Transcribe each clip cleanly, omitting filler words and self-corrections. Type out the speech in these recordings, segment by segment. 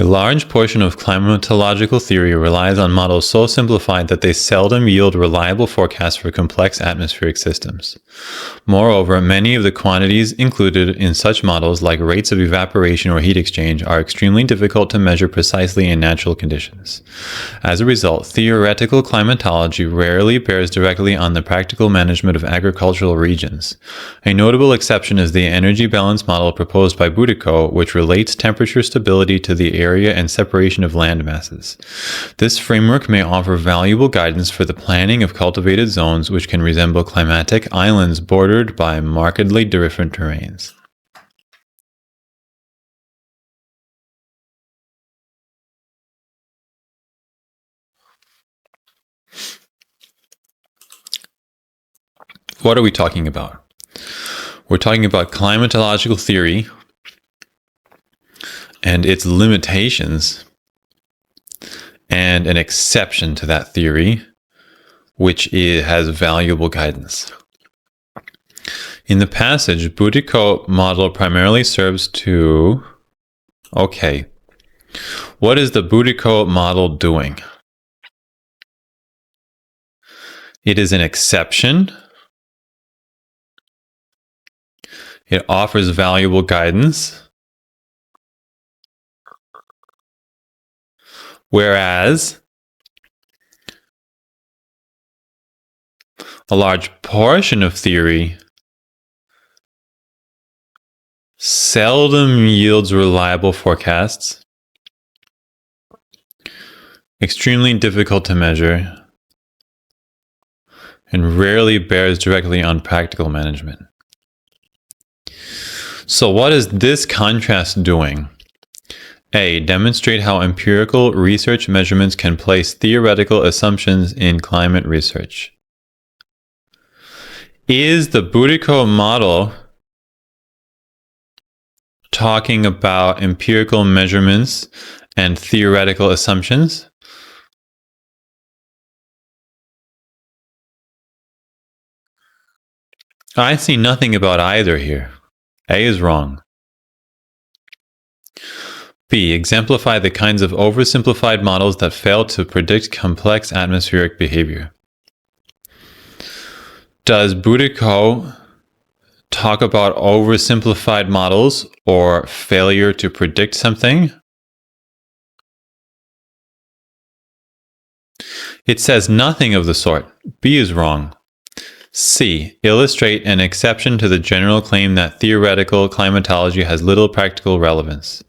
A large portion of climatological theory relies on models so simplified that they seldom yield reliable forecasts for complex atmospheric systems. Moreover, many of the quantities included in such models, like rates of evaporation or heat exchange, are extremely difficult to measure precisely in natural conditions. As a result, theoretical climatology rarely bears directly on the practical management of agricultural regions. A notable exception is the energy balance model proposed by Boudico, which relates temperature stability to the area and separation of land masses. This framework may offer valuable guidance for the planning of cultivated zones which can resemble climatic islands bordered by markedly different terrains. What are we talking about? We're talking about climatological theory and its limitations, and an exception to that theory, which has valuable guidance. In the passage, Boudico model primarily serves to... Okay, what is the Boudico model doing? It is an exception. It offers valuable guidance. Whereas a large portion of theory seldom yields reliable forecasts, extremely difficult to measure, and rarely bears directly on practical management. So what is this contrast doing? A. Demonstrate how empirical research measurements can place theoretical assumptions in climate research. Is the Boudico model talking about empirical measurements and theoretical assumptions? I see nothing about either here. A is wrong. B. Exemplify the kinds of oversimplified models that fail to predict complex atmospheric behavior. Does Boudico talk about oversimplified models or failure to predict something? It says nothing of the sort. B is wrong. C. Illustrate an exception to the general claim that theoretical climatology has little practical relevance.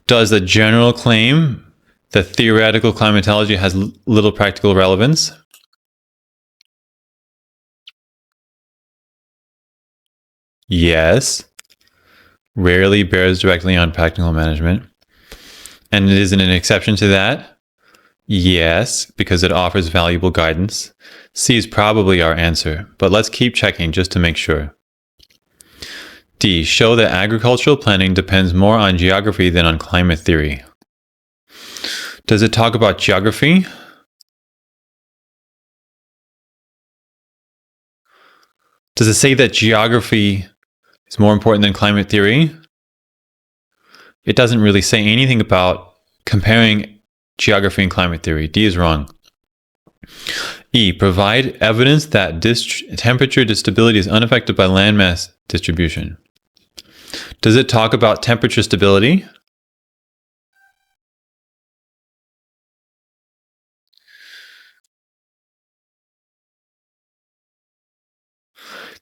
Does the general claim that theoretical climatology has little practical relevance? Yes. Rarely bears directly on practical management. And it isn't an exception to that? Yes, because it offers valuable guidance. C is probably our answer, but let's keep checking just to make sure. D. Show that agricultural planning depends more on geography than on climate theory. Does it talk about geography? Does it say that geography is more important than climate theory? It doesn't really say anything about comparing geography and climate theory. D is wrong. E. Provide evidence that temperature stability is unaffected by landmass distribution. Does it talk about temperature stability?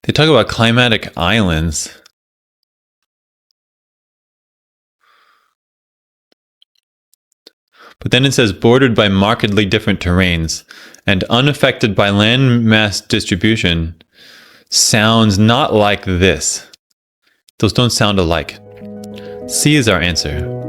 They talk about climatic islands. But then it says bordered by markedly different terrains and unaffected by landmass distribution sounds not like this. Those don't sound alike. C is our answer.